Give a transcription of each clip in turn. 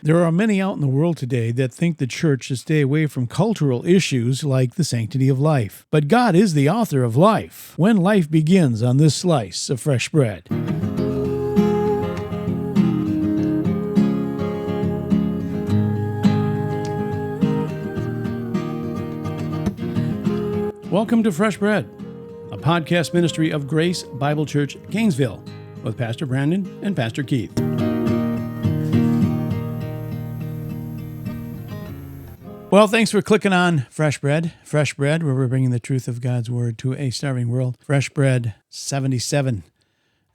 There are many out in the world today that think the church should stay away from cultural issues like the sanctity of life. But God is the author of life. When life begins on this slice of fresh bread. Welcome to Fresh Bread, a podcast ministry of Grace Bible Church, Gainesville, with Pastor Brandon and Pastor Keith. Well, thanks for clicking on Fresh Bread, where we're bringing the truth of God's Word to a starving world. Fresh Bread 77.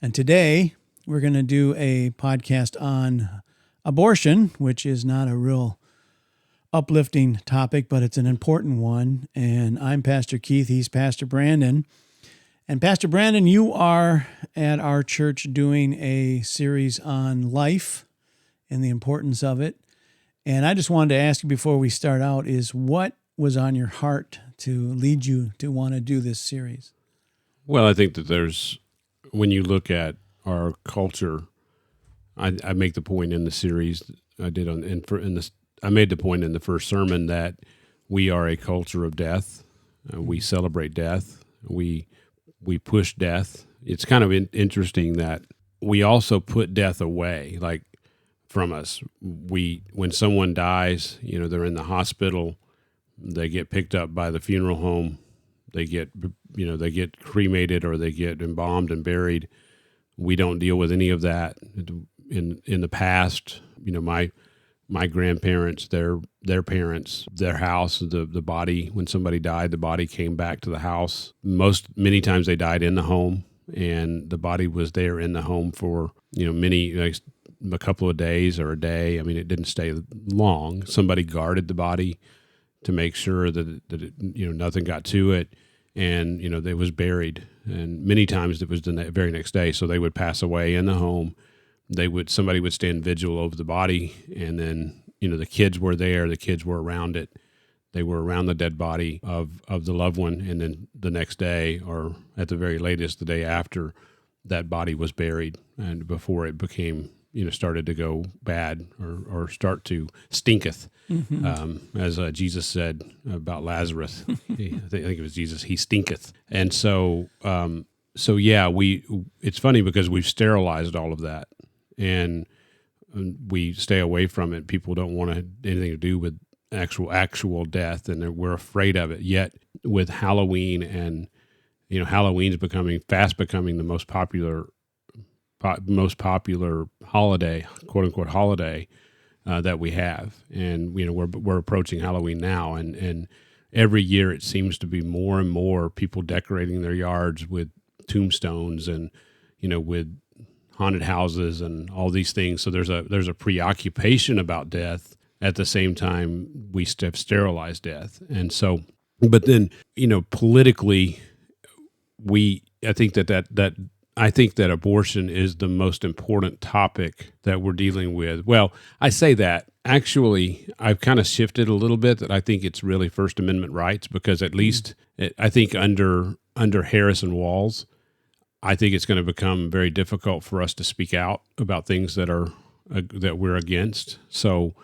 And today, we're going to do a podcast on abortion, which is not a real uplifting topic, but it's an important one. And I'm Pastor Keith, he's Pastor Brandon. And Pastor Brandon, you are at our church doing a series on life and the importance of it. And I just wanted to ask you before we start out is what was on your heart to lead you to want to do this series? Well, I think that when you look at our culture, I make the point in the series I did I made the point in the first sermon that we are a culture of death. We celebrate death. We push death. It's kind of interesting that we also put death away, like from us. When someone dies, they're in the hospital, they get picked up by the funeral home, they get cremated or they get embalmed and buried. We don't deal with any of that. In the past, my grandparents, their parents, their house, the body, when somebody died, the body came back to the house. Many times they died in the home, and the body was there in the home for, a couple of days or a day. I mean, it didn't stay long. Somebody guarded the body to make sure that it, nothing got to it, and, it was buried. And many times it was the very next day. So they would pass away in the home. Somebody would stand vigil over the body, and then, the kids were there, the kids were around it. They were around the dead body of the loved one, and then the next day, or at the very latest, the day after, that body was buried, and before it became, started to go bad or start to stinketh, as Jesus said about Lazarus. I think it was Jesus, he stinketh. And so yeah, it's funny because we've sterilized all of that, and we stay away from it. People don't want anything to do with actual death, and we're afraid of it. Yet with Halloween, and Halloween's becoming the most popular holiday, quote unquote holiday, that we have. And we're approaching Halloween now, and every year it seems to be more and more people decorating their yards with tombstones and with haunted houses and all these things. So there's a preoccupation about death. At the same time, we have sterilized death. And so, but then, politically, I think that abortion is the most important topic that we're dealing with. Well, I say that. Actually, I've kind of shifted a little bit, that I think it's really First Amendment rights, because at least I think under Harris and Walz, I think it's going to become very difficult for us to speak out about things that we're against. So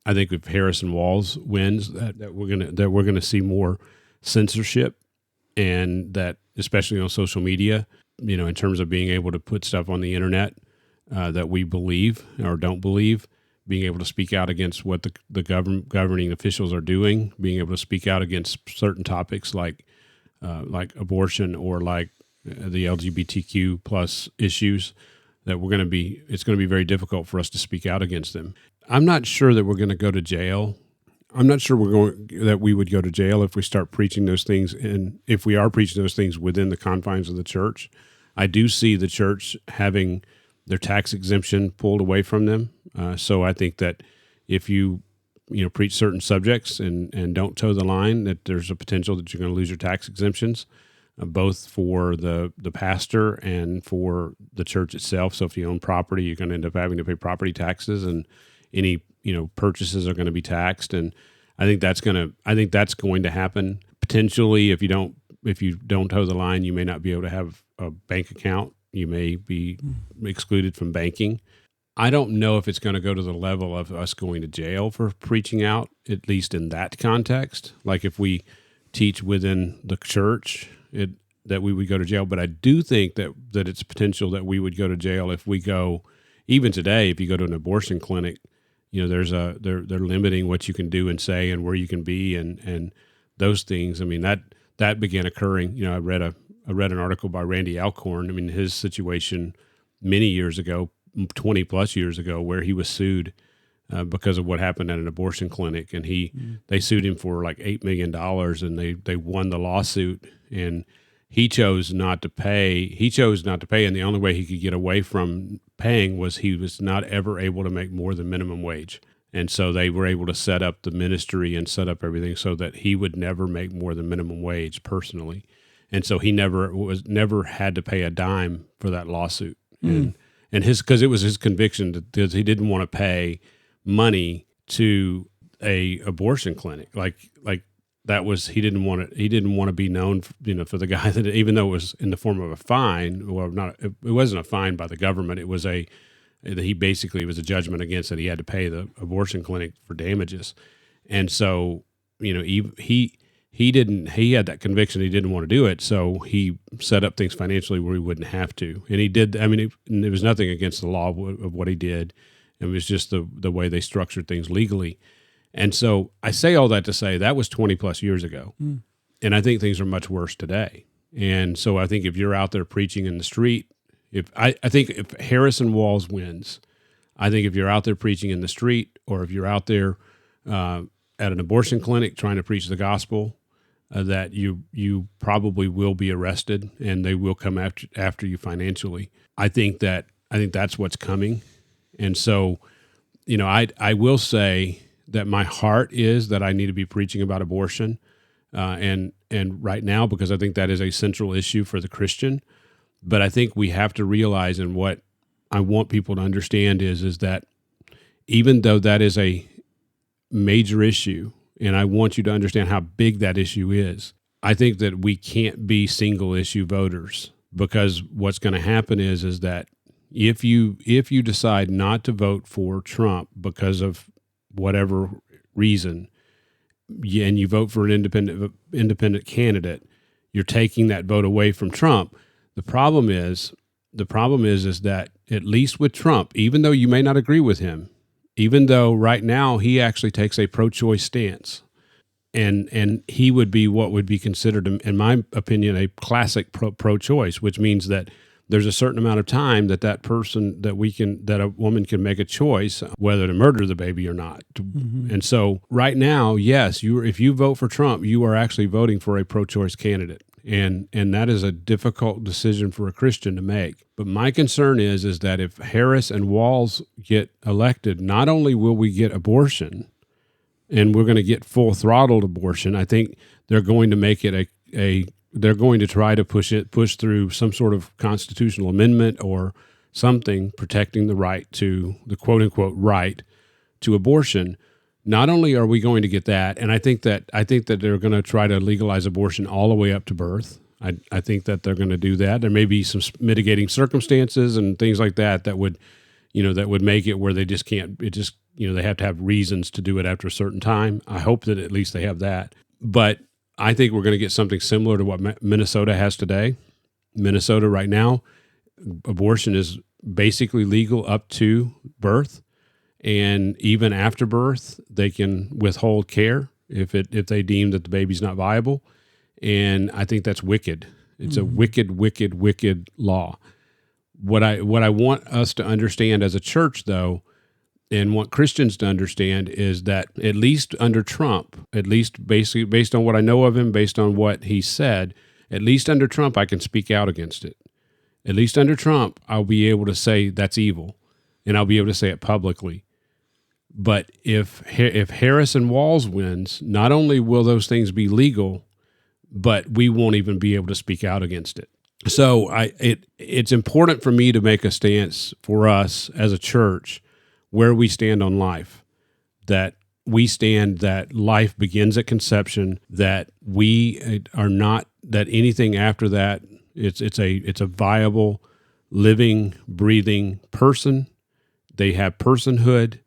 I think if Harris and Walz wins, that we're going to see more censorship, and that especially on social media, in terms of being able to put stuff on the internet that we believe or don't believe, being able to speak out against what the governing officials are doing, being able to speak out against certain topics like abortion or like the LGBTQ plus issues, that it's going to be very difficult for us to speak out against them. I'm not sure that we're going to go to jail. I'm not sure that we would go to jail if we start preaching those things, and if we are preaching those things within the confines of the church. I do see the church having their tax exemption pulled away from them. So I think that if you preach certain subjects and don't toe the line, that there's a potential that you're going to lose your tax exemptions, both for the pastor and for the church itself. So if you own property, you're going to end up having to pay property taxes, and any purchases are going to be taxed. And I think that's going to happen potentially. If you don't toe the line, you may not be able to have a bank account. You may be excluded from banking. I don't know if it's going to go to the level of us going to jail for preaching out, at least in that context. Like if we teach within the church, that we would go to jail. But I do think that it's potential that we would go to jail if we go, even today, if you go to an abortion clinic, they're limiting what you can do and say and where you can be and those things. I mean, that began occurring. I read an article by Randy Alcorn. I mean, his situation many years ago, 20 plus years ago, where he was sued because of what happened at an abortion clinic, and they sued him for like $8 million, and they won the lawsuit, and he chose not to pay. And the only way he could get away from paying was he was not ever able to make more than minimum wage. And so they were able to set up the ministry and set up everything so that he would never make more than minimum wage personally. And so he never had to pay a dime for that lawsuit. And because it was his conviction that he didn't want to pay money to a abortion clinic. Like that was, he didn't want to be known, for the guy that, even though it was in the form of a fine, or not, it wasn't a fine by the government. It was it was a judgment against that he had to pay the abortion clinic for damages. And so, he had that conviction. He didn't want to do it. So he set up things financially where he wouldn't have to. And he did. I mean, there was nothing against the law of what he did. It was just the way they structured things legally. And so I say all that to say that was 20 plus years ago. And I think things are much worse today. And so I think if you're out there preaching in the street, I think if Harrison Walls wins, I think if you're out there preaching in the street, or if you're out there at an abortion clinic trying to preach the gospel, that you probably will be arrested and they will come after you financially. I think that's what's coming. And so, I will say that my heart is that I need to be preaching about abortion, and right now, because I think that is a central issue for the Christian. But I think we have to realize, and what I want people to understand is that even though that is a major issue, and I want you to understand how big that issue is, I think that we can't be single issue voters, because what's going to happen is that if you decide not to vote for Trump because of whatever reason, and you vote for an independent candidate, you're taking that vote away from Trump. The problem is that at least with Trump, even though you may not agree with him, even though right now he actually takes a pro-choice stance, and he would be what would be considered, in my opinion, a classic pro-choice, which means that there's a certain amount of time that a woman can make a choice whether to murder the baby or not. Mm-hmm. And so right now, yes, if you vote for Trump, you are actually voting for a pro-choice candidate. And that is a difficult decision for a Christian to make. But my concern is that if Harris and Walls get elected, not only will we get abortion, and we're going to get full throttled abortion, I think they're going to make it they're going to try to push through some sort of constitutional amendment or something protecting the right to the quote unquote right to abortion. Not only are we going to get that, and I think that they're going to try to legalize abortion all the way up to birth. I think that they're going to do that. There may be some mitigating circumstances and things like that would make it where they just can't. They have to have reasons to do it after a certain time. I hope that at least they have that. But I think we're going to get something similar to what Minnesota has today. Minnesota right now, abortion is basically legal up to birth. And even after birth, they can withhold care if they deem that the baby's not viable. And I think that's wicked. It's a wicked, wicked, wicked law. What I want us to understand as a church, though, and want Christians to understand, is that at least under Trump, at least basically based on what I know of him, based on what he said, at least under Trump, I can speak out against it. At least under Trump, I'll be able to say that's evil, and I'll be able to say it publicly. But if Harris and Walls wins, not only will those things be legal, but we won't even be able to speak out against it. So it's important for me to make a stance for us as a church where we stand on life, that we stand that life begins at conception, that we are not, that anything after that, it's a viable, living, breathing person They have personhood,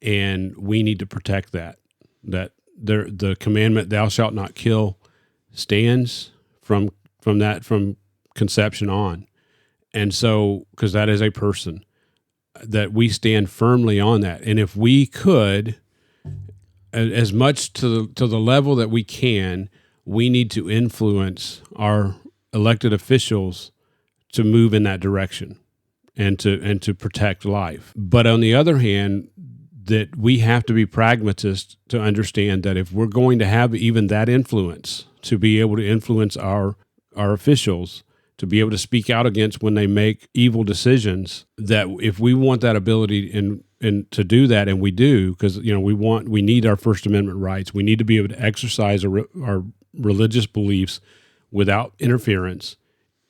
and we need to protect that. The commandment, "Thou shalt not kill," stands from conception on. And so, because that is a person, that we stand firmly on that. And if we could, as much to the level that we can, we need to influence our elected officials to move in that direction and to protect life. But on the other hand, that we have to be pragmatists to understand that if we're going to have even that influence, to be able to influence our officials, to be able to speak out against when they make evil decisions, that if we want that ability and to do that, and we do, because we need our First Amendment rights, we need to be able to exercise our religious beliefs without interference.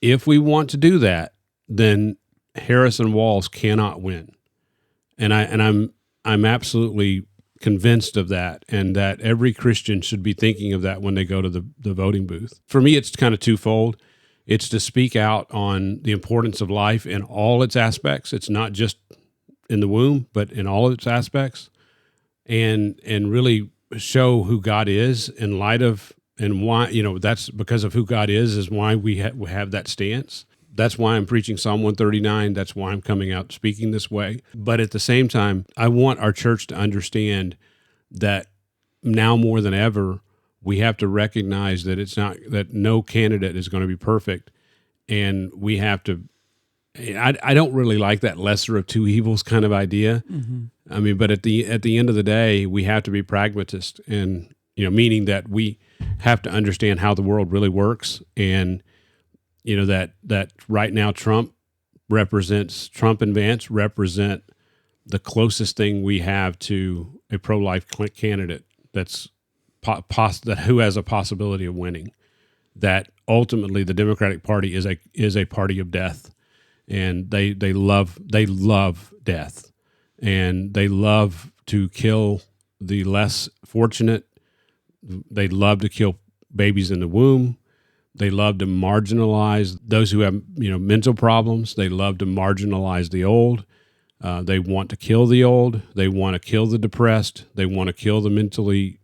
If we want to do that, then Harris and Walz cannot win, and I'm absolutely convinced of that, and that every Christian should be thinking of that when they go to the voting booth. For me, it's kind of twofold. It's to speak out on the importance of life in all its aspects. It's not just in the womb, but in all of its aspects, and really show who God is in light of, and why, that's because of who God is why we have that stance. That's why I'm preaching Psalm 139. That's why I'm coming out speaking this way. But at the same time, I want our church to understand that now more than ever, we have to recognize that that no candidate is going to be perfect. And we have to, I don't really like that lesser of two evils kind of idea. Mm-hmm. I mean, but at the end of the day, we have to be pragmatist, and, meaning that we have to understand how the world really works. And, that right now Trump and Vance represent the closest thing we have to a pro-life candidate that's who has a possibility of winning. That ultimately the Democratic Party is a party of death, and they love death, and they love to kill the less fortunate. They love to kill babies in the womb. They love to marginalize those who have mental problems. They love to marginalize the old. They want to kill the old. They want to kill the depressed. They want to kill the mentally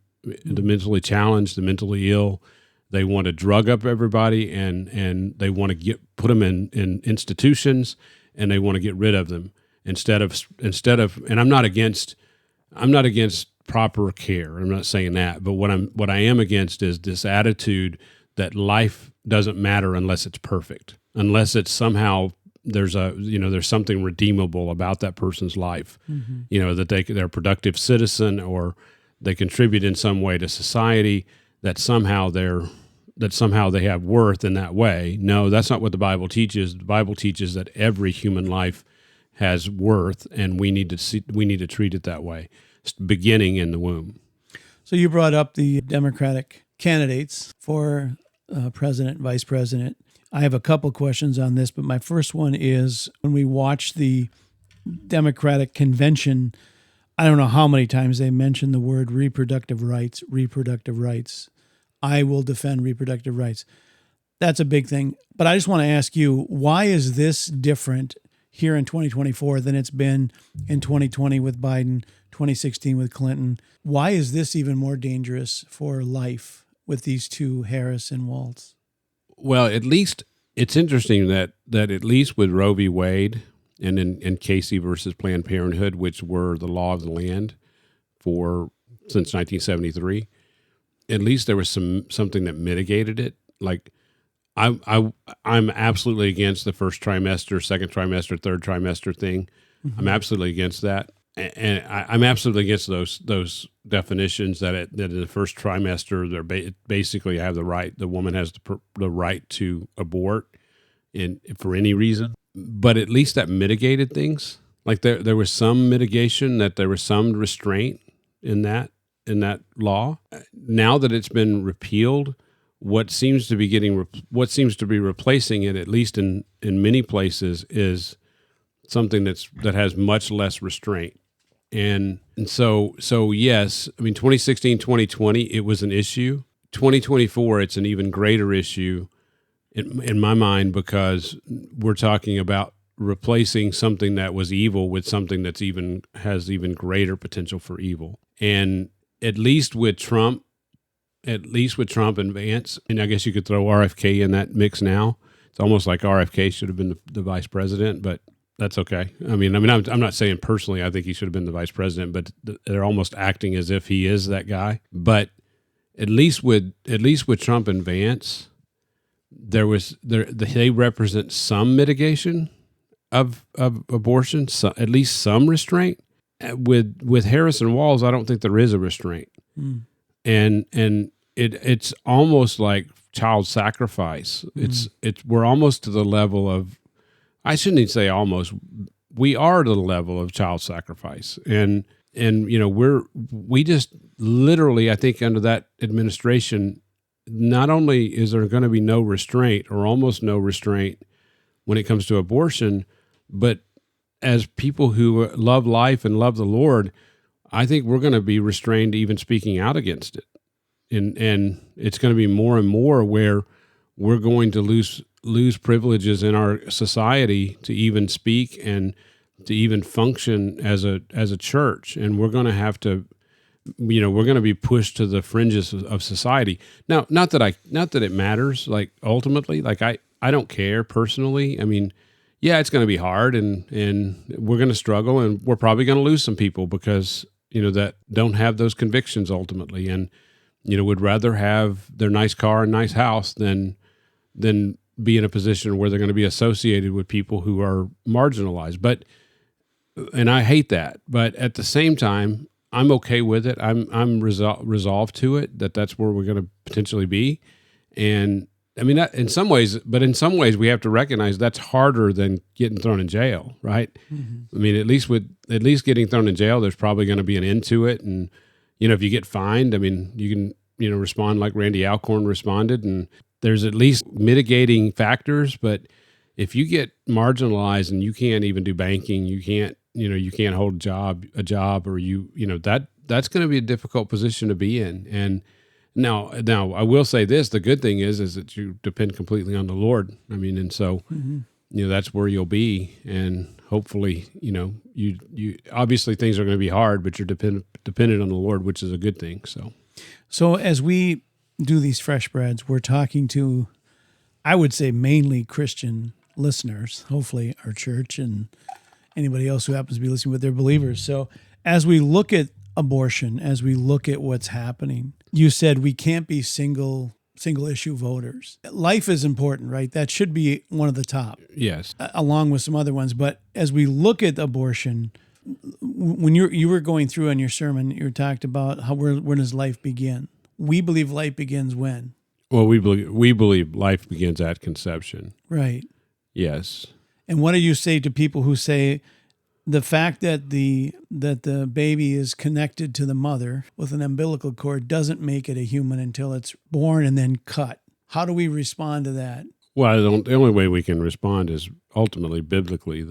challenged, the mentally ill. They want to drug up everybody, and they want to put them in institutions, and they want to get rid of them instead of. And I'm not against proper care. I'm not saying that, but what I am against is this attitude that life doesn't matter unless it's perfect, unless it's somehow there's something redeemable about that person's life, mm-hmm. That they're a productive citizen, or they contribute in some way to society, that somehow they have worth in that way. No, that's not what the Bible teaches. The Bible teaches that every human life has worth, and we need to treat it that way, beginning in the womb. So you brought up the Democratic candidates for president, vice president. I have a couple questions on this, but my first one is, when we watch the Democratic convention, I don't know how many times they mention the word reproductive rights. I will defend reproductive rights. That's a big thing. But I just want to ask you, why is this different here in 2024 than it's been in 2020 with Biden, 2016 with Clinton? Why is this even more dangerous for life with these two, Harris and Walz? Well, at least it's interesting that at least with Roe v. Wade and in Casey versus Planned Parenthood, which were the law of the land since 1973, at least there was something that mitigated it. Like I'm absolutely against the first trimester, second trimester, third trimester thing. Mm-hmm. I'm absolutely against that. And I'm absolutely against those definitions that in the first trimester, they're basically have the right. The woman has the right to abort for any reason. But at least that mitigated things. Like there was some mitigation, that there was some restraint in that law. Now that it's been repealed, what seems to be replacing it, at least in many places, is something that has much less restraint. And so yes, I mean, 2016, 2020, it was an issue. 2024, it's an even greater issue in my mind, because we're talking about replacing something that was evil with something that's has even greater potential for evil. And at least with Trump and Vance, and I guess you could throw RFK in that mix now. It's almost like RFK should have been the vice president, but that's okay. I'm not saying personally I think he should have been the vice president, but they're almost acting as if he is that guy. But at least with Trump and Vance, they represent some mitigation of abortion, so at least some restraint. With Harris and Walz, I don't think there is a restraint, and it's almost like child sacrifice. We're almost to the level of, I shouldn't even say almost, we are to the level of child sacrifice, and we just literally, I think under that administration, not only is there going to be no restraint or almost no restraint when it comes to abortion, but as people who love life and love the Lord, I think we're going to be restrained even speaking out against it. And it's going to be more and more where we're going to lose privileges in our society to even speak and to even function as a church. And we're going to have to, we're going to be pushed to the fringes of society. Now, not that it matters, like ultimately, like I don't care personally. I mean, yeah, it's going to be hard and we're going to struggle and we're probably going to lose some people because, that don't have those convictions ultimately. And, would rather have their nice car and nice house than be in a position where they're going to be associated with people who are marginalized. And I hate that. But at the same time, I'm okay with it. I'm resolved to it, that's where we're going to potentially be. And I mean, in some ways we have to recognize that's harder than getting thrown in jail, right? Mm-hmm. I mean, at least getting thrown in jail, there's probably going to be an end to it. And, if you get fined, I mean, you can, respond like Randy Alcorn responded, and there's at least mitigating factors. But if you get marginalized and you can't even do banking, you can't hold a job, or that's going to be a difficult position to be in. And now I will say this, the good thing is that you depend completely on the Lord. I mean, and so, that's where you'll be. And hopefully, you obviously things are going to be hard, but you're dependent on the Lord, which is a good thing. So as we do these fresh breads, we're talking to, I would say, mainly Christian listeners, hopefully our church and anybody else who happens to be listening with their believers. So as we look at abortion, as we look at what's happening, you said we can't be single issue voters. Life is important, right? That should be one of the top. Yes. Along with some other ones. But as we look at abortion, when you were going through on your sermon, you talked about when does life begin? We believe life begins when? Well, we believe life begins at conception. Right. Yes. And what do you say to people who say the fact that the baby is connected to the mother with an umbilical cord doesn't make it a human until it's born and then cut? How do we respond to that? Well, the only way we can respond is ultimately biblically.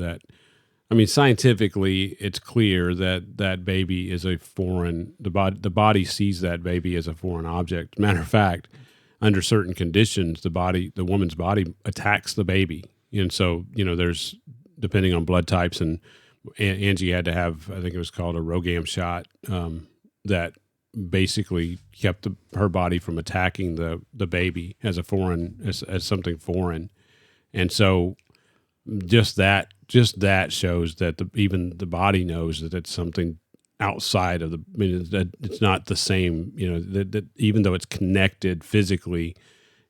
Scientifically, it's clear that baby is a foreign. The body sees that baby as a foreign object. Matter of fact, under certain conditions, the woman's body attacks the baby, and so there's, depending on blood types, and Angie had to have, I think it was called a Rogam shot, that basically kept her body from attacking the baby as as something foreign, and so just that shows that even the body knows that it's something outside of that it's not the same. That even though it's connected physically,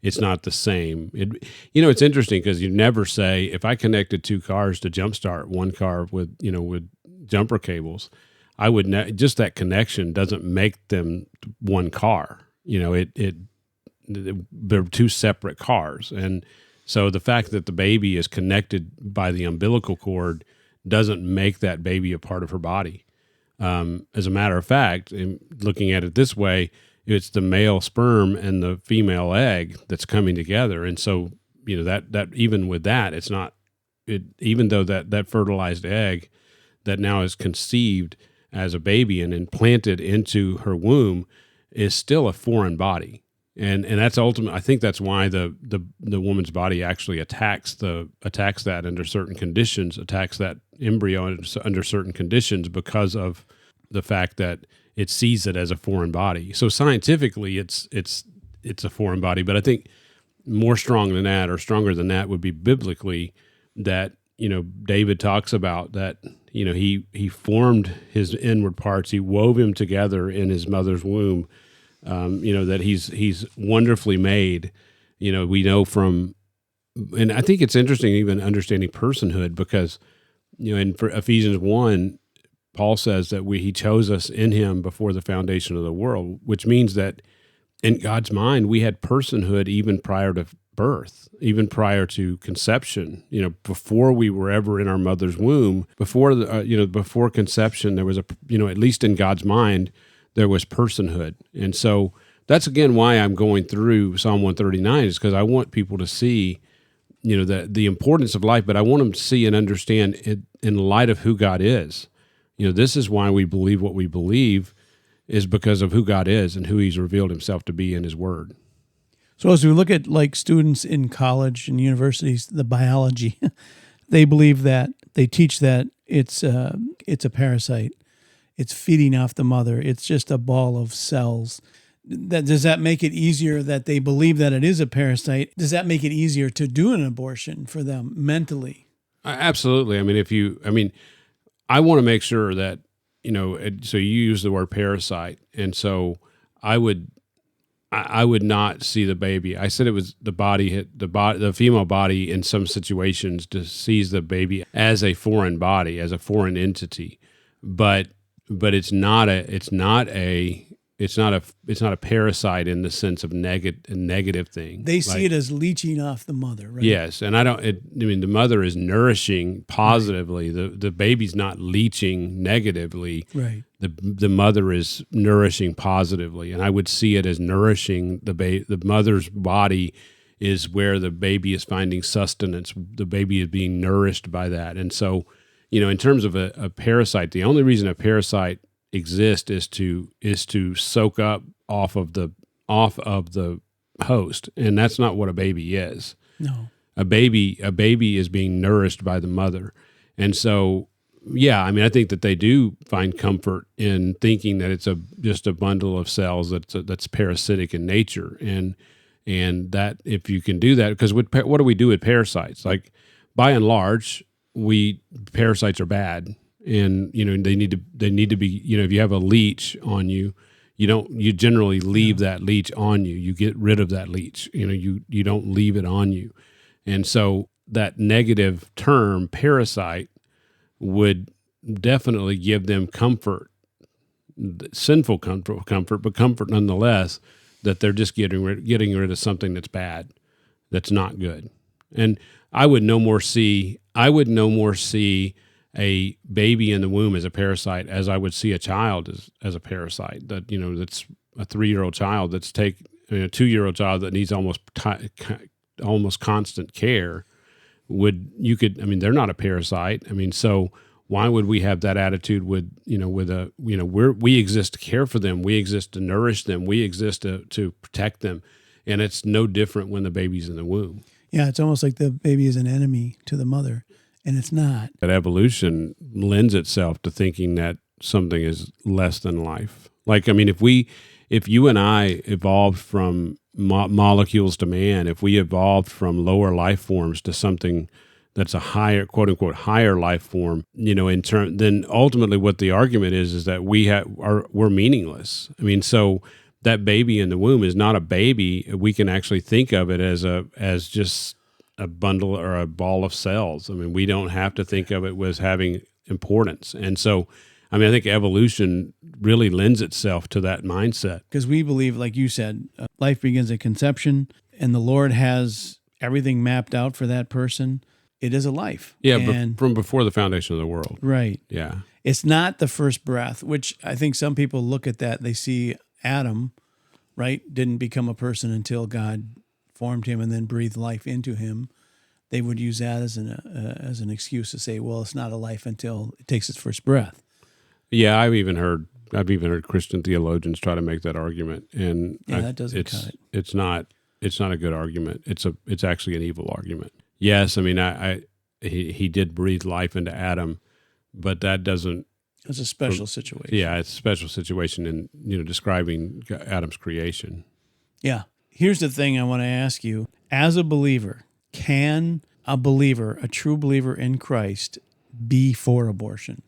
it's not the same. It's interesting because you never say, if I connected two cars to jumpstart one car with jumper cables, I would just that connection doesn't make them one car. They're two separate cars. And so the fact that the baby is connected by the umbilical cord doesn't make that baby a part of her body. As a matter of fact, looking at it this way, it's the male sperm and the female egg that's coming together. And so, that even with that, it's not, even though that fertilized egg that now is conceived as a baby and implanted into her womb is still a foreign body. And that's ultimate. I think that's why the woman's body actually attacks that under certain conditions, attacks that embryo under certain conditions, because of the fact that it sees it as a foreign body. So scientifically, it's a foreign body. But I think more strong than that, or stronger than that, would be biblically that, David talks about that, he formed his inward parts, he wove him together in his mother's womb, that he's wonderfully made. We know from, and I think it's interesting even understanding personhood, because, in Ephesians 1, Paul says that he chose us in him before the foundation of the world, which means that in God's mind, we had personhood even prior to birth, even prior to conception. Before we were ever in our mother's womb, before conception, there was at least in God's mind, there was personhood. And so that's again why I'm going through Psalm 139, is because I want people to see, the importance of life, but I want them to see and understand it in light of who God is. This is why we believe what we believe, is because of who God is and who he's revealed himself to be in his word. So as we look at like students in college and universities, the biology, they believe that, they teach that it's a parasite. It's feeding off the mother. It's just a ball of cells. Does that make it easier that they believe that it is a parasite? Does that make it easier to do an abortion for them mentally? Absolutely. I want to make sure that, so you use the word parasite. And so I would not see the baby. I said it was the female body in some situations just sees the baby as a foreign body, as a foreign entity. But it's not a parasite in the sense of negative thing. They see it as leeching off the mother, right? Yes, and the mother is nourishing positively. Right. The baby's not leeching negatively. Right. The mother is nourishing positively, and I would see it as nourishing the mother's body is where the baby is finding sustenance. The baby is being nourished by that, and so, in terms of a parasite, the only reason a parasite exist is to soak up off of the host, and that's not what a baby is. No, a baby is being nourished by the mother, and so I think that they do find comfort in thinking that it's just a bundle of cells that's parasitic in nature, and that if you can do that, because what do we do with parasites? Like, by and large, parasites are bad. And they need to be, if you have a leech on you, you generally leave that leech on you. You get rid of that leech. You don't leave it on you. And so that negative term parasite would definitely give them comfort, sinful comfort, but comfort nonetheless, that they're just getting rid of something that's bad, that's not good. And I would no more see a baby in the womb as a parasite as I would see a child as a parasite. That that's a 3-year-old child that's a 2-year-old child that needs almost constant care. They're not a parasite. So why would we have that attitude we exist to care for them, we exist to nourish them, we exist to protect them, and it's no different when the baby's in the womb. Yeah, it's almost like the baby is an enemy to the mother. And it's not. That evolution lends itself to thinking that something is less than life. Like, if you and I evolved from molecules to man, if we evolved from lower life forms to something that's a higher, quote unquote, higher life form, then ultimately what the argument is that we're meaningless. So that baby in the womb is not a baby. We can actually think of it as just a bundle or a ball of cells. We don't have to think of it as having importance. And so, I think evolution really lends itself to that mindset. Because we believe, like you said, life begins at conception, and the Lord has everything mapped out for that person. It is a life. Yeah, but from before the foundation of the world. Right. Yeah. It's not the first breath, which I think some people look at that. They see Adam, right, didn't become a person until God formed him and then breathed life into him. They would use that as an excuse to say, well, it's not a life until it takes its first breath. Yeah, I've even heard I've even heard Christian theologians try to make that argument, and that doesn't cut it. It's not a good argument. It's actually an evil argument. Yes, I mean, he did breathe life into Adam, but that doesn't. It's a special situation. Yeah, it's a special situation in describing Adam's creation. Yeah. Here's the thing I want to ask you: as a believer, can a believer, a true believer in Christ, be for abortion?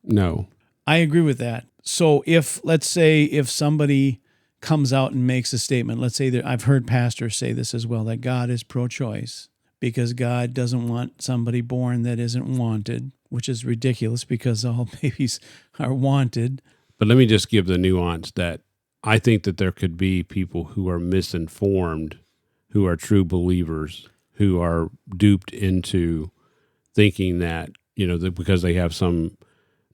No. I agree with that. So let's say if somebody comes out and makes a statement, let's say that I've heard pastors say this as well, that God is pro-choice because God doesn't want somebody born that isn't wanted, which is ridiculous because all babies are wanted. But let me just give the nuance that I think that there could be people who are misinformed, who are true believers, who are duped into thinking that, that because they have some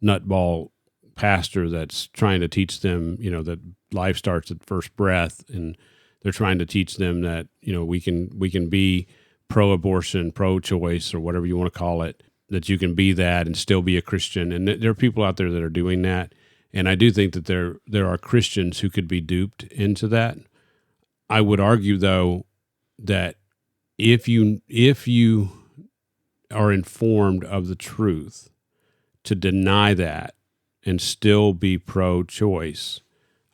nutball pastor that's trying to teach them, that life starts at first breath, and they're trying to teach them that, we can be pro-abortion, pro-choice, or whatever you want to call it, that you can be that and still be a Christian. And there are people out there that are doing that. And I do think that there are Christians who could be duped into that. I would argue, though, that if you are informed of the truth, to deny that and still be pro-choice,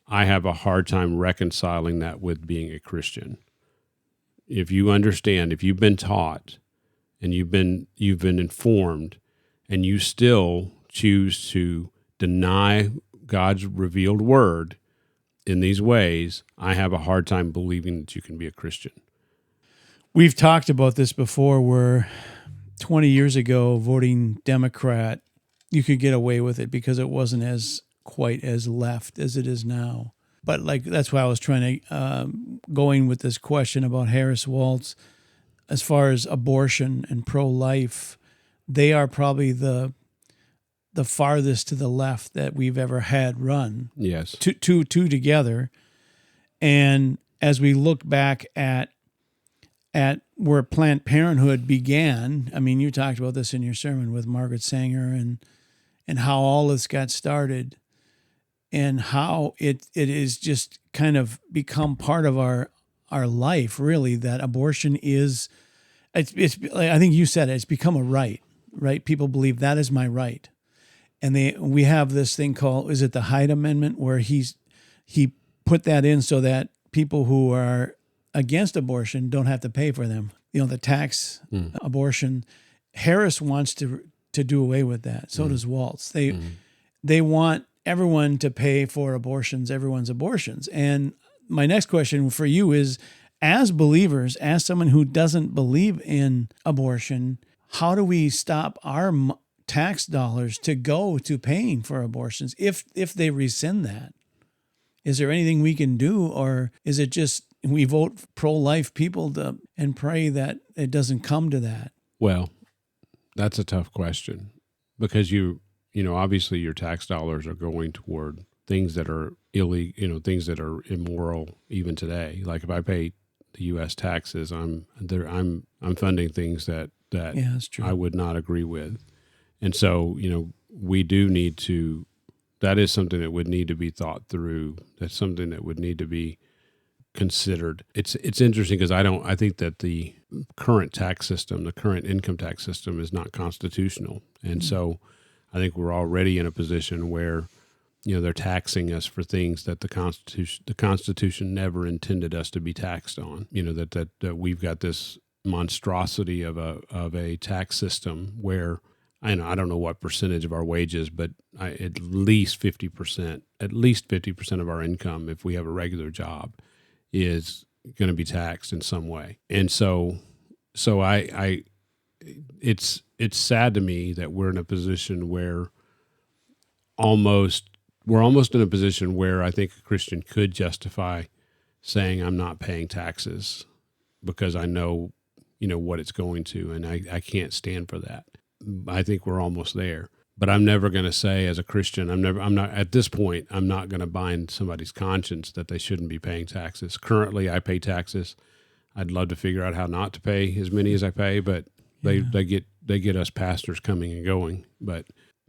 I have a hard time reconciling that with being a Christian. If you understand, if you've been taught and you've been informed, and you still choose to deny God's revealed word in these ways, I have a hard time believing that you can be a Christian. We've talked about this before where 20 years ago, voting Democrat, you could get away with it because it wasn't quite as left as it is now. But that's why I was trying to going with this question about Harris Waltz. As far as abortion and pro-life, they are probably the farthest to the left that we've ever had run. Yes. Two together. And as we look back at where Planned Parenthood began, I mean, you talked about this in your sermon with Margaret Sanger and how all this got started and how it is just kind of become part of our life, really, that abortion is, it's I think you said it, it's become a right? People believe that is my right. And we have this thing called, is it the Hyde Amendment, where he put that in so that people who are against abortion don't have to pay for them. The tax abortion. Harris wants to do away with that. So does Waltz. They want everyone to pay for everyone's abortions. And my next question for you is, as believers, as someone who doesn't believe in abortion, how do we stop our tax dollars to go to paying for abortions if they rescind that? Is there anything we can do, or is it just we vote pro-life people and pray that it doesn't come to that? Well, that's a tough question because obviously your tax dollars are going toward things that are illegal, things that are immoral even today. Like if I pay the U.S. taxes, I'm funding things that that's true. I would not agree with. And so, we do need to, that is something that would need to be thought through. That's something that would need to be considered. It's interesting because I think that the current tax system, the current income tax system, is not constitutional. And so I think we're already in a position where, they're taxing us for things that the Constitution never intended us to be taxed on. That we've got this monstrosity of a tax system where I don't know what percentage of our wages, but at least 50% of our income, if we have a regular job, is going to be taxed in some way. And so it's sad to me that we're in a position where we're almost in a position where I think a Christian could justify saying I'm not paying taxes because I know, what it's going to, and I can't stand for that. I think we're almost there. But I'm never going to say as a Christian, I'm not at this point, I'm not going to bind somebody's conscience that they shouldn't be paying taxes. Currently, I pay taxes. I'd love to figure out how not to pay as many as I pay, but they get us pastors coming and going, but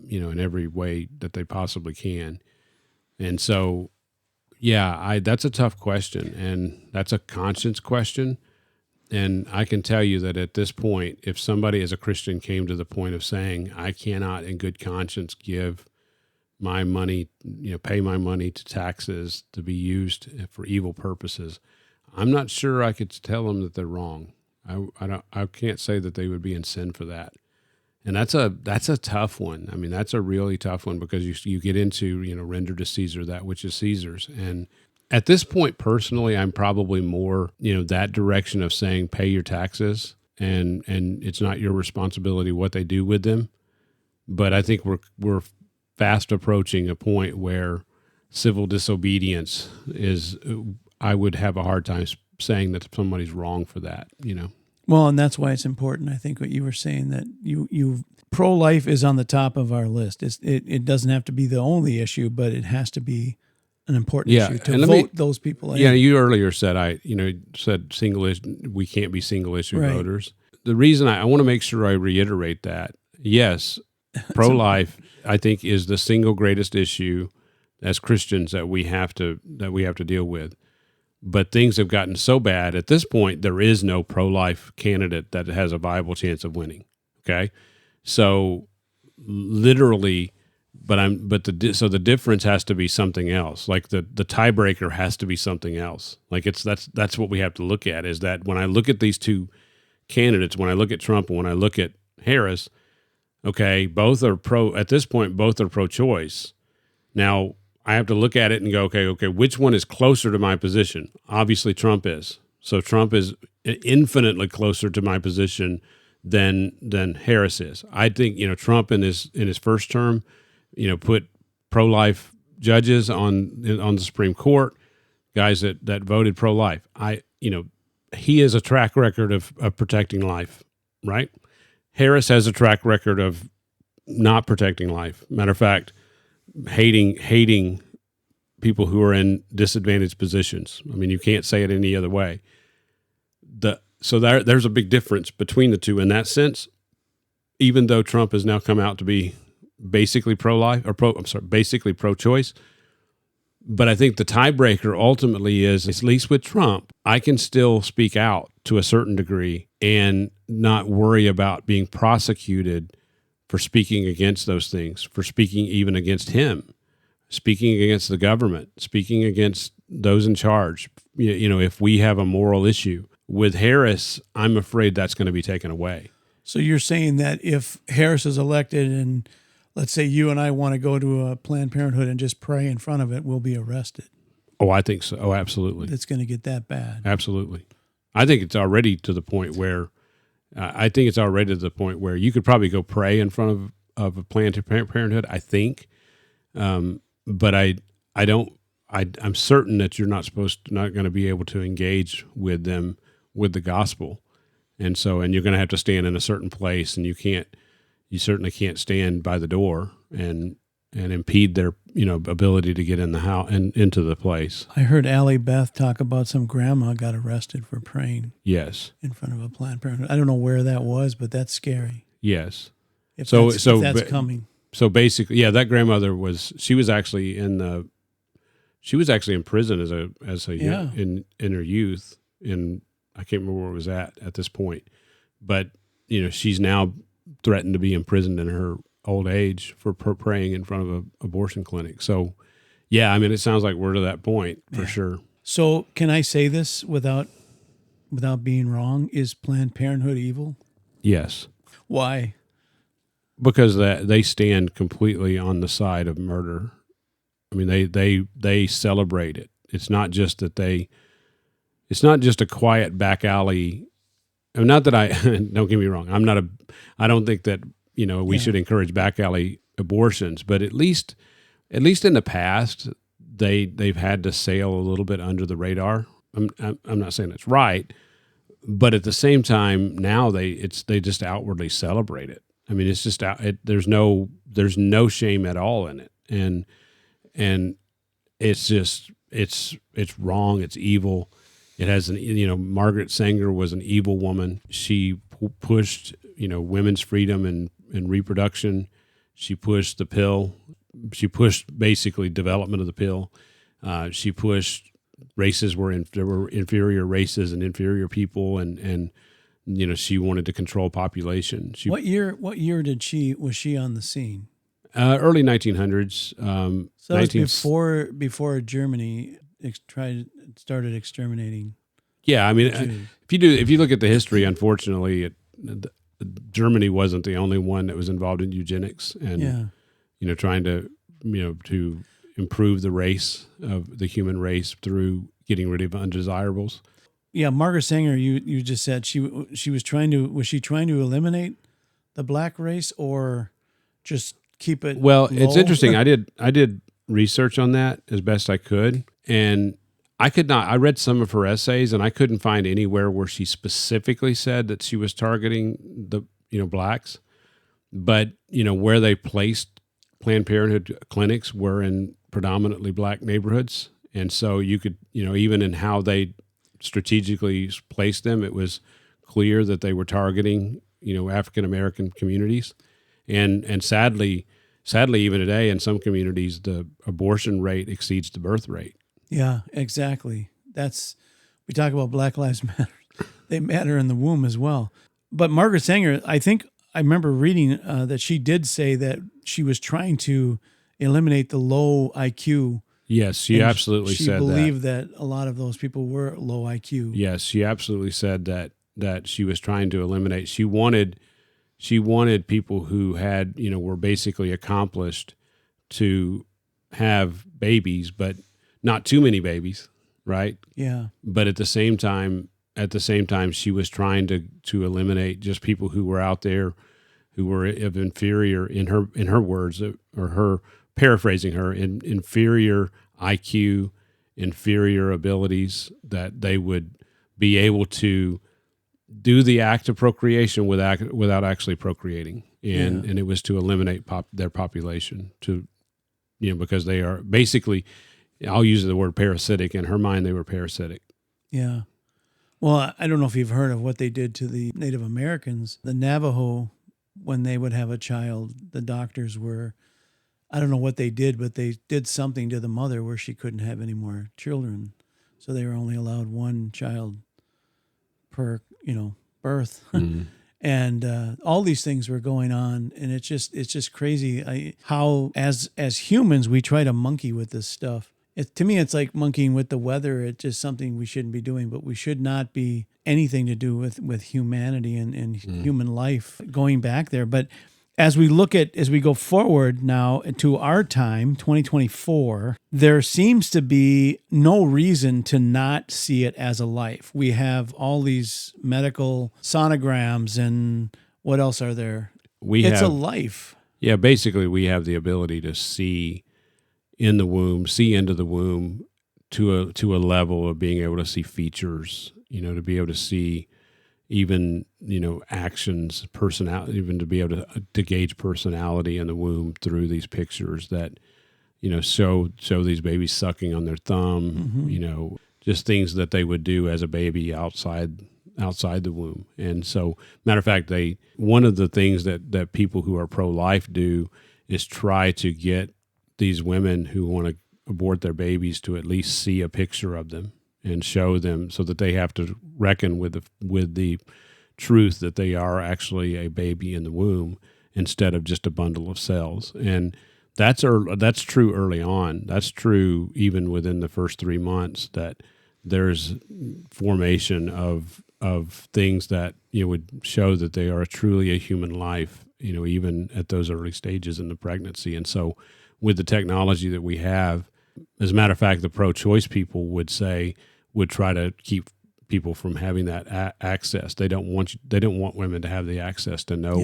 in every way that they possibly can. And so, yeah, that's a tough question, and that's a conscience question. And I can tell you that at this point, if somebody as a Christian came to the point of saying, I cannot in good conscience give my money, pay my money to taxes to be used for evil purposes, I'm not sure I could tell them that they're wrong. I can't say that they would be in sin for that. And that's a tough one. I mean, that's a really tough one, because you get into, render to Caesar that which is Caesar's. And at this point, personally, I'm probably more, that direction of saying pay your taxes, and it's not your responsibility what they do with them. But I think we're fast approaching a point where civil disobedience is, I would have a hard time saying that somebody's wrong for that, Well, and that's why it's important. I think what you were saying, that you pro-life is on the top of our list. It doesn't have to be the only issue, but it has to be an important issue to vote those people in. Yeah, you earlier said we can't be single issue voters. The reason I want to make sure I reiterate that, yes, pro-life I think is the single greatest issue as Christians that we have to deal with. But things have gotten so bad at this point, there is no pro-life candidate that has a viable chance of winning. Okay, so literally, so the difference has to be something else. Like the tiebreaker has to be something else. Like that's what we have to look at, is that when I look at these two candidates, when I look at Trump and when I look at Harris, okay, both are at this point, both are pro-choice. Now, I have to look at it and go, okay, which one is closer to my position? Obviously, Trump is. So Trump is infinitely closer to my position than Harris is. I think, Trump in his first term, put pro-life judges on the Supreme Court, guys that voted pro-life. He has a track record of protecting life, right? Harris has a track record of not protecting life. Matter of fact, hating people who are in disadvantaged positions. I mean, you can't say it any other way. So there's a big difference between the two in that sense. Even though Trump has now come out to be basically pro-life, basically pro-choice, but I think the tiebreaker ultimately is, at least with Trump, I can still speak out to a certain degree and not worry about being prosecuted for speaking against those things, for speaking even against him, speaking against the government, speaking against those in charge. If we have a moral issue with Harris, I'm afraid that's going to be taken away. So you're saying that if Harris is elected, and let's say you and I want to go to a Planned Parenthood and just pray in front of it, we'll be arrested. Oh, I think so. Oh, absolutely. It's going to get that bad. Absolutely. I think it's already to the point where you could probably go pray in front of a Planned Parenthood, I think. But I'm certain that you're not going to be able to engage with them with the gospel. And you're going to have to stand in a certain place, and you certainly can't stand by the door and impede their, ability to get in the house and into the place. I heard Allie Beth talk about some grandma got arrested for praying. Yes. In front of a Planned Parenthood. I don't know where that was, but that's scary. Yes. If that's coming. So basically, yeah, that grandmother she was actually in prison in her youth, and I can't remember where it was at this point, but she's now threatened to be imprisoned in her old age for praying in front of an abortion clinic. So, yeah, I mean, it sounds like we're to that point for sure. So, can I say this without being wrong? Is Planned Parenthood evil? Yes. Why? Because they stand completely on the side of murder. I mean, they celebrate it. It's not just a quiet back alley. I mean, not that don't get me wrong. I don't think that, we should encourage back alley abortions, but at least in the past, they've had to sail a little bit under the radar. I'm not saying it's right, but at the same time, now they just outwardly celebrate it. I mean, it's just there's no shame at all in it, and it's just it's wrong. It's evil. It has Margaret Sanger was an evil woman. She pushed women's freedom and reproduction. She pushed the pill. She pushed basically development of the pill. She pushed there were inferior races and inferior people, and she wanted to control population. What year was she on the scene? Early 1900s. So that was before Germany started exterminating. Yeah, I mean, if you look at the history, unfortunately, Germany wasn't the only one that was involved in eugenics, and trying to to improve the race of the human race through getting rid of undesirables. Yeah, Margaret Sanger, you just said she was trying to eliminate the black race or just keep it Well, low? It's interesting. I did research on that as best I could, and I read some of her essays, and I couldn't find anywhere where she specifically said that she was targeting the blacks, but where they placed Planned Parenthood clinics were in predominantly black neighborhoods, and so you could even in how they strategically placed them, it was clear that they were targeting African American communities, and sadly even today in some communities the abortion rate exceeds the birth rate. Yeah, exactly. We talk about Black Lives Matter. They matter in the womb as well. But Margaret Sanger, I think I remember reading that she did say that she was trying to eliminate the low IQ. Yes, she absolutely said that. She believed that a lot of those people were low IQ. Yes, she absolutely said that she was trying to eliminate. She wanted people who had, were basically accomplished to have babies, but not too many babies, right? Yeah. But at the same time, she was trying to eliminate just people who were out there who were of inferior, in her words, or her paraphrasing her, inferior IQ, inferior abilities, that they would be able to do the act of procreation without actually procreating, and it was to eliminate their population, because they are basically, I'll use the word parasitic. In her mind, they were parasitic. Yeah. Well, I don't know if you've heard of what they did to the Native Americans. The Navajo, when they would have a child, the doctors were, I don't know what they did, but they did something to the mother where she couldn't have any more children. So they were only allowed one child per, birth. Mm-hmm. And all these things were going on, and it's just crazy how as humans we try to monkey with this stuff. To me, it's like monkeying with the weather. It's just something we shouldn't be doing, but we should not be anything to do with humanity and human life going back there. But as we go forward now to our time, 2024, there seems to be no reason to not see it as a life. We have all these medical sonograms, and what else are there? It's a life. Yeah, basically we have the ability to see in the womb, see into the womb to a level of being able to see features, to be able to see even, actions, personality, even to be able to gauge personality in the womb through these pictures that, show these babies sucking on their thumb, Mm-hmm. Just things that they would do as a baby outside the womb. And so, matter of fact, one of the things that people who are pro-life do is try to get these women who want to abort their babies to at least see a picture of them and show them, so that they have to reckon with the truth that they are actually a baby in the womb instead of just a bundle of cells. And that's true early on. That's true even within the first 3 months, that there's formation of things that would show that they are truly a human life, even at those early stages in the pregnancy. And so with the technology that we have, as a matter of fact, the pro-choice people would try to keep people from having that access. They don't want women to have the access to know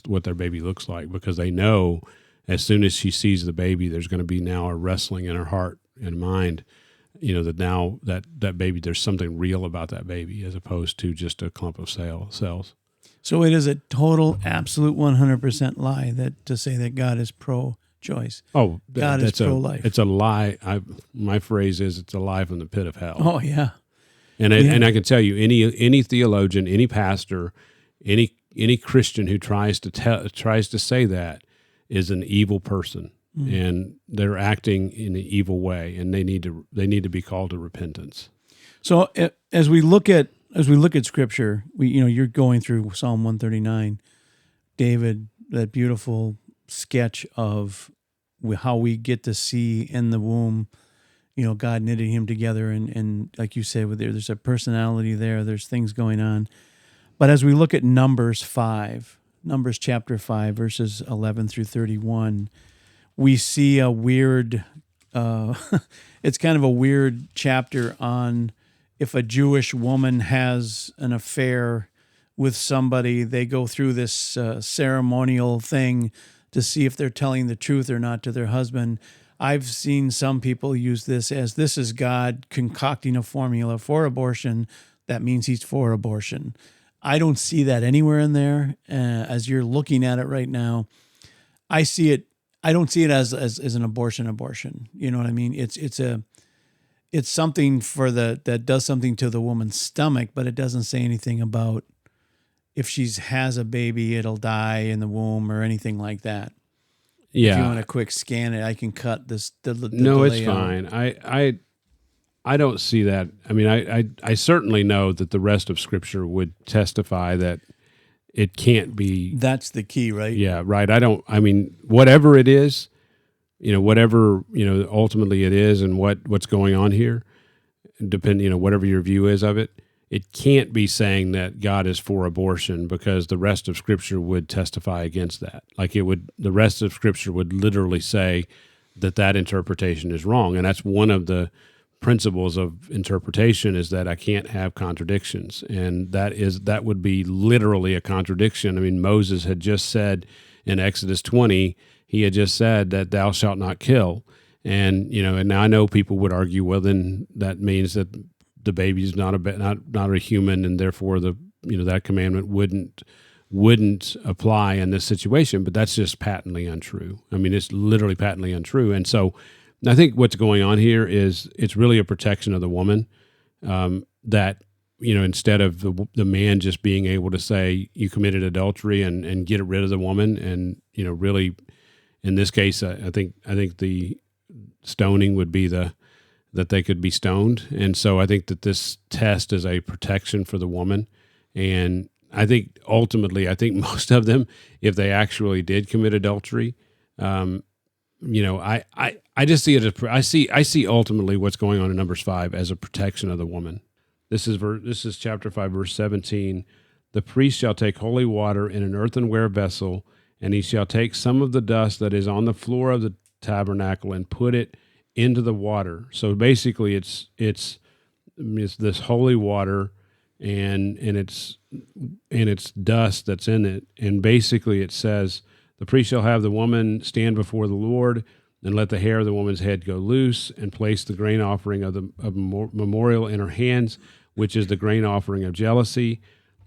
what their baby looks like, because they know as soon as she sees the baby, there's going to be now a wrestling in her heart and mind, that now that baby, there's something real about that baby as opposed to just a clump of cells. So it is a total, absolute 100% lie to say that God is pro-choice. Oh, God is pro-life. It's a lie. My phrase is, it's a lie from the pit of hell. Oh yeah. And I can tell you, any theologian, any pastor, any Christian who tries to say that is an evil person. and they're acting in an evil way, and they need to be called to repentance. So as we look at Scripture, you're going through Psalm 139, David, that beautiful sketch of how we get to see in the womb, God knitting him together, and like you said, there's a personality there, there's things going on. But as we look at Numbers chapter 5, verses 11 through 31, we see a weird, it's kind of a weird chapter on if a Jewish woman has an affair with somebody, they go through this ceremonial thing to see if they're telling the truth or not to their husband. I've seen some people use this is God concocting a formula for abortion. That means he's for abortion. I don't see that anywhere in there. As you're looking at it right now, I see it. I don't see it as an abortion. You know what I mean? It's something that does something to the woman's stomach, but it doesn't say anything about if she has a baby, it'll die in the womb or anything like that. Yeah. If you want to quick scan it, I can cut this. No, it's fine. I don't see that. I mean, I certainly know that the rest of Scripture would testify that it can't be. That's the key, right? Yeah, right. I mean, whatever it is, whatever, ultimately it is and what's going on here, depending, whatever your view is of it, it can't be saying that God is for abortion, because the rest of Scripture would testify against that. Like the rest of Scripture would literally say that interpretation is wrong. And that's one of the principles of interpretation, is that I can't have contradictions. And that would be literally a contradiction. I mean, Moses had just said in Exodus 20, he had just said that thou shalt not kill. And, and I know people would argue, well, then that means that the baby is not a human, and therefore that commandment wouldn't apply in this situation. But that's just patently untrue. I mean, it's literally patently untrue. And so I think what's going on here is it's really a protection of the woman, that, instead of the man just being able to say you committed adultery and get rid of the woman, and, really in this case, I think the stoning would be that they could be stoned. And so I think that this test is a protection for the woman. And I think ultimately, most of them, if they actually did commit adultery, I just see it as I see ultimately what's going on in Numbers 5 as a protection of the woman. This is chapter 5, verse 17. The priest shall take holy water in an earthenware vessel, and he shall take some of the dust that is on the floor of the tabernacle and put it into the water. So basically, it's this holy water, and it's dust that's in it. And basically, it says, the priest shall have the woman stand before the Lord, and let the hair of the woman's head go loose, and place the grain offering of memorial in her hands, which is the grain offering of jealousy,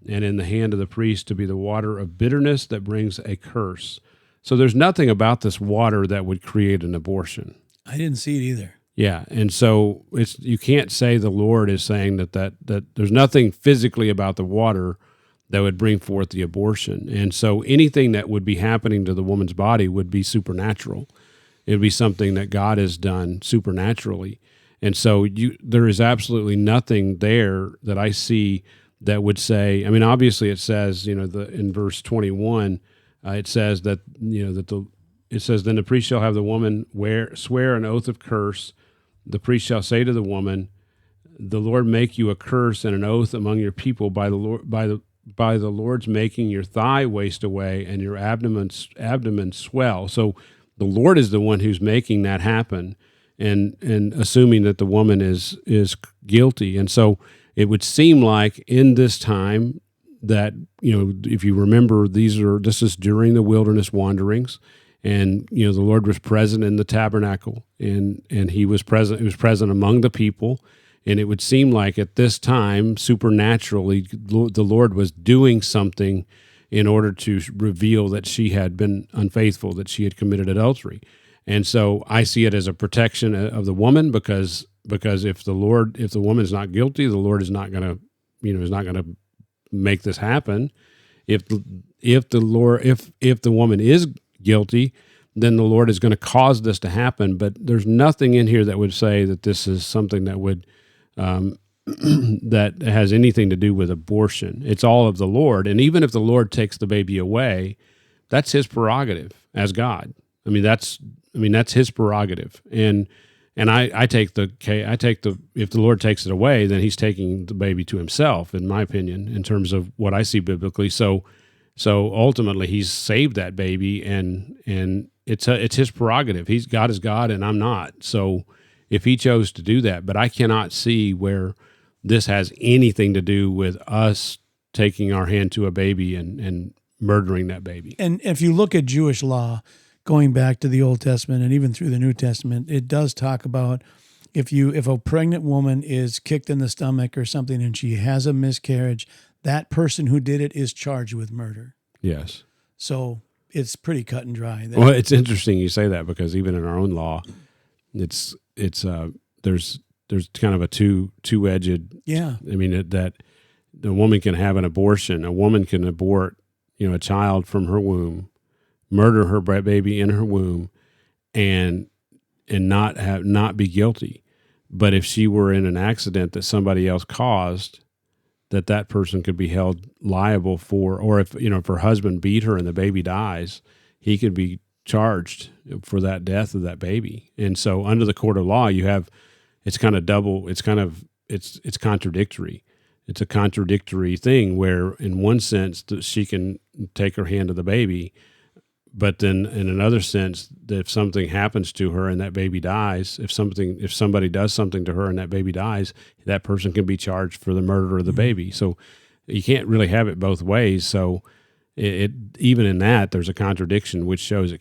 and in the hand of the priest to be the water of bitterness that brings a curse. So there's nothing about this water that would create an abortion. I didn't see it either. Yeah, and so you can't say the Lord is saying that there's nothing physically about the water that would bring forth the abortion. And so anything that would be happening to the woman's body would be supernatural. It would be something that God has done supernaturally. And so there is absolutely nothing there that I see that would say, I mean, obviously it says, in verse 21, it says that, it says, then the priest shall have the woman swear an oath of curse. The priest shall say to the woman, the Lord make you a curse and an oath among your people by the Lord's making your thigh waste away and your abdomen swell. So the Lord is the one who's making that happen, and assuming that the woman is guilty. And so it would seem like in this time that, if you remember, this is during the wilderness wanderings, and the Lord was present in the tabernacle, and he was present among the people. And it would seem like at this time, supernaturally, the Lord was doing something in order to reveal that she had been unfaithful, that she had committed adultery. And so I see it as a protection of the woman, because if the woman is not guilty, the Lord is not going to make this happen. If the woman is guilty, then the Lord is going to cause this to happen. But there's nothing in here that would say that this is something that would that has anything to do with abortion. It's all of the Lord. And even if the Lord takes the baby away, that's his prerogative as God. That's his prerogative. And I take the if the Lord takes it away, then he's taking the baby to himself, in my opinion, in terms of what I see biblically. So ultimately he's saved that baby, and it's his prerogative. God is God and I'm not. So if he chose to do that, but I cannot see where this has anything to do with us taking our hand to a baby and murdering that baby. And if you look at Jewish law, going back to the Old Testament and even through the New Testament, it does talk about if a pregnant woman is kicked in the stomach or something and she has a miscarriage, that person who did it is charged with murder. Yes. So it's pretty cut and dry. Well, it's interesting you say that, because even in our own law, there's kind of a two-edged. Yeah. That the woman can have an abortion. A woman can abort, a child from her womb, murder her baby in her womb, and not be guilty. But if she were in an accident that somebody else caused, that person could be held liable for, or if her husband beat her and the baby dies, he could be charged for that death of that baby. And so under the court of law, it's kind of double. It's contradictory. It's a contradictory thing where in one sense that she can take her hand to the baby, but then in another sense that if something happens to her and that baby dies, if somebody does something to her and that baby dies, that person can be charged for the murder of the baby. So you can't really have it both ways. So it even in that there's a contradiction, which shows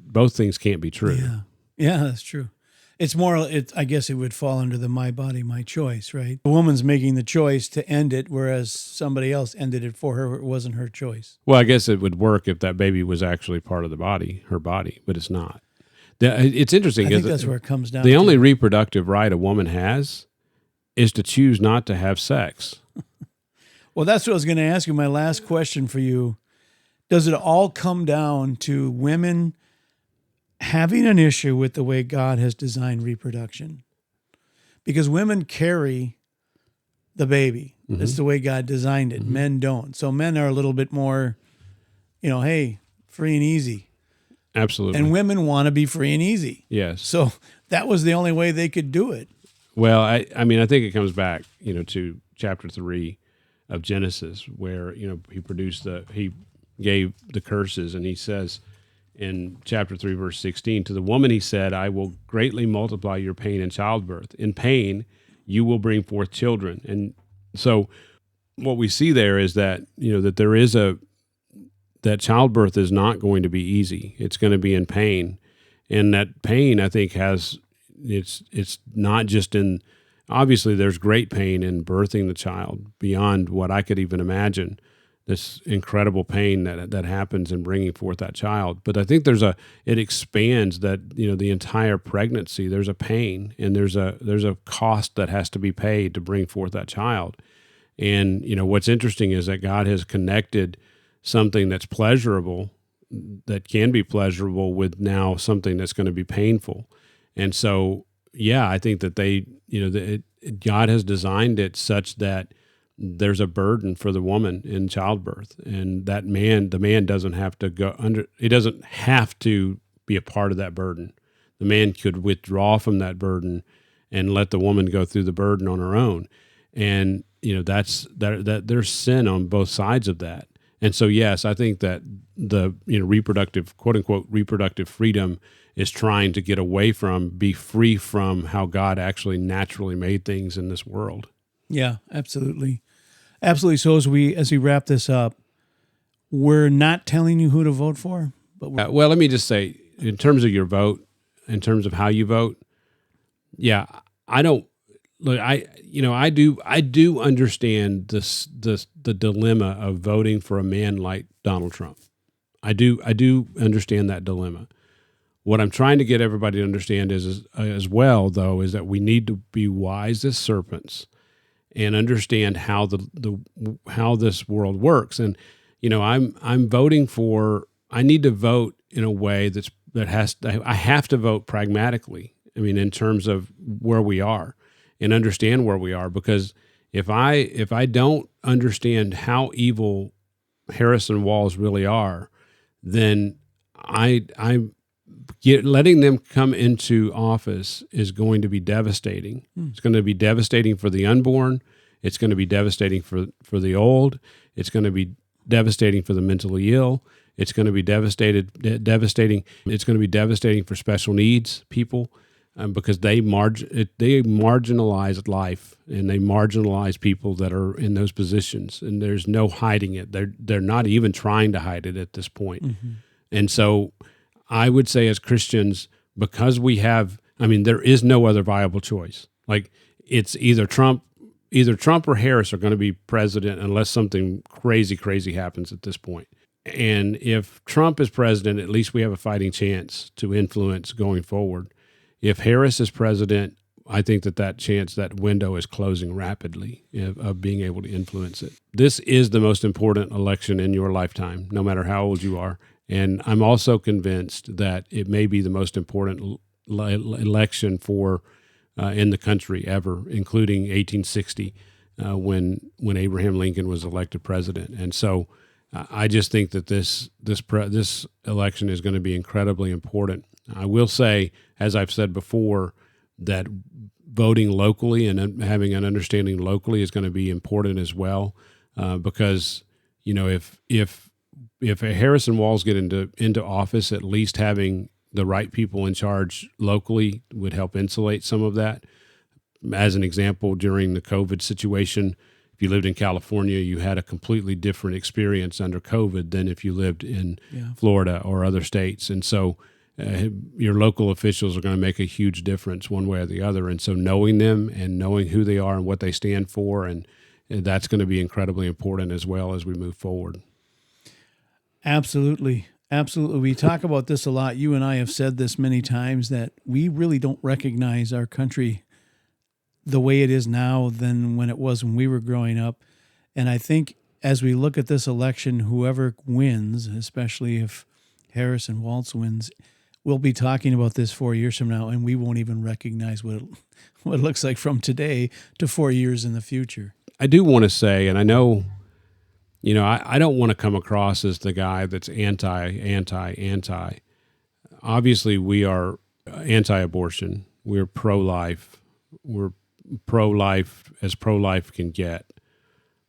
both things can't be true. Yeah, that's true. It's more, I guess it would fall under the my body, my choice, right? The woman's making the choice to end it, whereas somebody else ended it for her. It wasn't her choice. Well, I guess it would work if that baby was actually part of her body, but it's not. It's interesting. I think that's where it comes down. The only reproductive right a woman has is to choose not to have sex. Well, that's what I was going to ask you. My last question for you. Does it all come down to women having an issue with the way God has designed reproduction? Because women carry the baby. Mm-hmm. That's the way God designed it. Mm-hmm. Men don't. So men are a little bit more, hey, free and easy. Absolutely. And women want to be free and easy. Yes. So that was the only way they could do it. Well, I think it comes back, to chapter 3 of Genesis, where, he gave the curses, and he says in chapter 3, verse 16, to the woman he said, I will greatly multiply your pain in childbirth. In pain, you will bring forth children. And so what we see there is that, that there is that childbirth is not going to be easy. It's going to be in pain. And that pain, I think, it's not just in, obviously there's great pain in birthing the child beyond what I could even imagine, this incredible pain that happens in bringing forth that child. But I think it expands that, the entire pregnancy, there's a pain and there's a cost that has to be paid to bring forth that child. And, what's interesting is that God has connected something that's pleasurable, that can be pleasurable, with now something that's going to be painful. And so, yeah, I think that God has designed it such that there's a burden for the woman in childbirth, and the man doesn't have to go under. He doesn't have to be a part of that burden. The man could withdraw from that burden and let the woman go through the burden on her own. And that there's sin on both sides of that. And so, yes, I think that the reproductive, quote unquote, reproductive freedom is trying to get away from, be free from how God actually naturally made things in this world. Yeah, absolutely. Absolutely. So as we wrap this up, we're not telling you who to vote for, but well, let me just say, in terms of your vote, in terms of how you vote, yeah, I don't look. I do understand the dilemma of voting for a man like Donald Trump. I do understand that dilemma. What I'm trying to get everybody to understand is as well, though, is that we need to be wise as serpents and understand how how this world works. And I'm voting for I need to vote in a way I have to vote pragmatically. I mean, in terms of where we are and understand where we are, because if I don't understand how evil Harris and Walz really are, then letting them come into office is going to be devastating. It's going to be devastating for the unborn. It's going to be devastating for the old. It's going to be devastating for the mentally ill. It's going to be devastating. It's going to be devastating for special needs people, because they marginalize life, and they marginalize people that are in those positions, and there's no hiding it. They're not even trying to hide it at this point. Mm-hmm. And so I would say, as Christians, because there is no other viable choice. Like, it's either Trump or Harris are going to be president unless something crazy happens at this point. And if Trump is president, at least we have a fighting chance to influence going forward. If Harris is president, I think that window is closing rapidly of being able to influence it. This is the most important election in your lifetime, no matter how old you are. And I'm also convinced that it may be the most important election in the country ever, including 1860, when Abraham Lincoln was elected president. And so I just think that this election is going to be incredibly important. I will say, as I've said before, that voting locally and having an understanding locally is going to be important as well, because if Harris and Walz get into office, at least having the right people in charge locally would help insulate some of that. As an example, during the COVID situation, if you lived in California, you had a completely different experience under COVID than if you lived in Florida or other states. And so your local officials are going to make a huge difference one way or the other. And so knowing them and knowing who they are and what they stand for, and that's going to be incredibly important as well as we move forward. Absolutely. Absolutely. We talk about this a lot. You and I have said this many times, that we really don't recognize our country the way it is now than when it was when we were growing up. And I think as we look at this election, whoever wins, especially if Harris and Walz wins, we'll be talking about this 4 years from now, and we won't even recognize what it looks like from today to 4 years in the future. I do want to say, and I know, I don't want to come across as the guy that's anti. Obviously, we are anti-abortion. We're pro-life. We're pro-life as pro-life can get.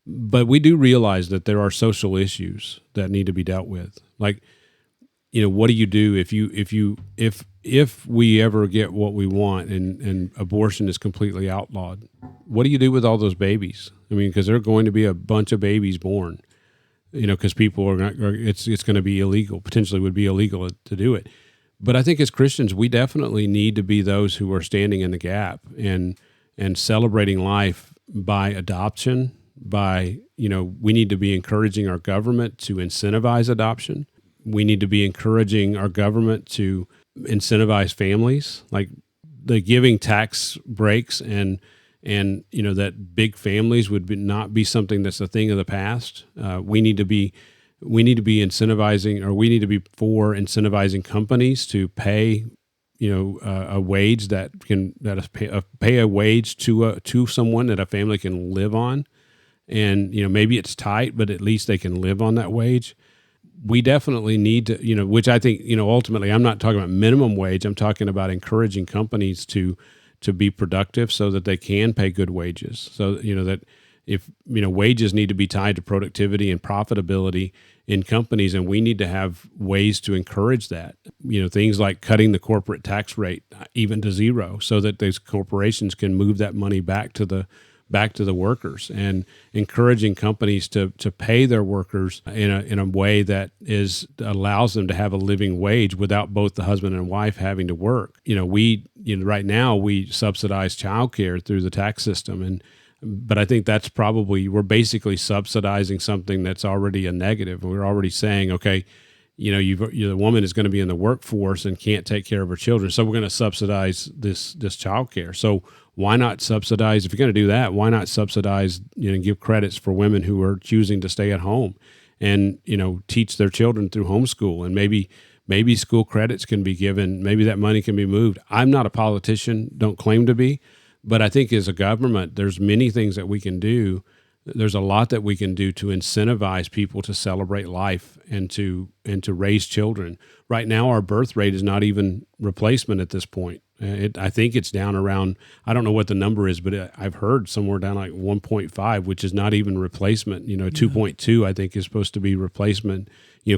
But we do realize that there are social issues that need to be dealt with. Like, what do you do if we ever get what we want and abortion is completely outlawed? What do you do with all those babies? I mean, because there are going to be a bunch of babies born, because people it's going to be illegal, potentially would be illegal to do it. But I think as Christians, we definitely need to be those who are standing in the gap and celebrating life by adoption. We need to be encouraging our government to incentivize adoption. We need to be encouraging our government to incentivize families, like the giving tax breaks and that big families would not be something that's a thing of the past. We need to be incentivizing, or we need to be for incentivizing companies to pay, a wage pay a wage to someone that a family can live on, and maybe it's tight, but at least they can live on that wage. We definitely need to, which I think, ultimately, I'm not talking about minimum wage. I'm talking about encouraging companies to be productive so that they can pay good wages. So, that if, wages need to be tied to productivity and profitability in companies, and we need to have ways to encourage that. Things like cutting the corporate tax rate even to zero so that those corporations can move that money back to the workers, and encouraging companies to pay their workers in a way that allows them to have a living wage without both the husband and wife having to work. Right now we subsidize childcare through the tax system, but I think that's we're basically subsidizing something that's already a negative. We're already saying, okay, the woman is going to be in the workforce and can't take care of her children, so we're going to subsidize this childcare. So why not subsidize? If you're going to do that, why not subsidize, give credits for women who are choosing to stay at home, and teach their children through homeschool, and maybe school credits can be given. Maybe that money can be moved. I'm not a politician, don't claim to be, but I think as a government, there's many things that we can do. There's a lot that we can do to incentivize people to celebrate life and to raise children. Right now, our birth rate is not even replacement at this point. I think it's down around, I don't know what the number is, but I've heard somewhere down like 1.5, which is not even replacement. 2.2, I think, is supposed to be replacement,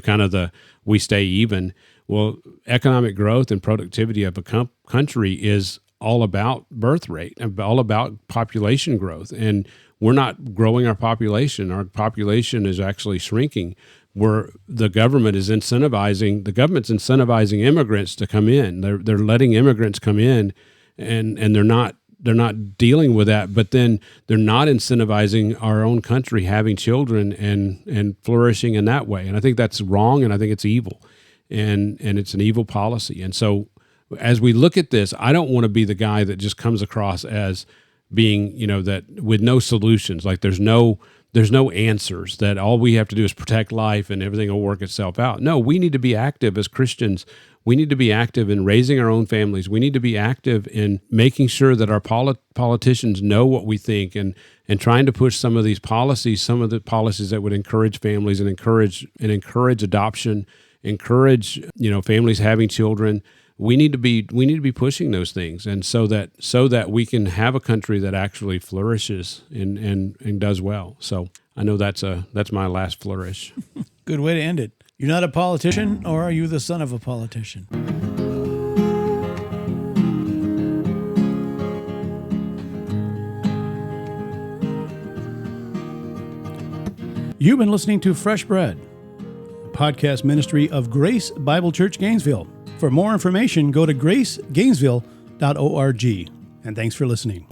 kind of we stay even. Well, economic growth and productivity of a country is all about birth rate, all about population growth. And we're not growing our population. Our population is actually shrinking. The government's incentivizing immigrants to come in. They're letting immigrants come in, and they're not dealing with that. But then they're not incentivizing our own country having children and flourishing in that way. And I think that's wrong, and I think it's evil, and it's an evil policy. And so, as we look at this, I don't want to be the guy that just comes across as being, that with no solutions, like there's no answers, that all we have to do is protect life and everything will work itself out. No, we need to be active as Christians. We need to be active in raising our own families. We need to be active in making sure that our politicians know what we think, and trying to push some of the policies that would encourage families and encourage adoption, encourage, families having children. We need to be pushing those things, and so that we can have a country that actually flourishes and does well. So I know that's my last flourish. Good way to end it. You're not a politician, or are you the son of a politician? You've been listening to Fresh Bread, a podcast ministry of Grace Bible Church Gainesville. For more information, go to gracegainesville.org. And thanks for listening.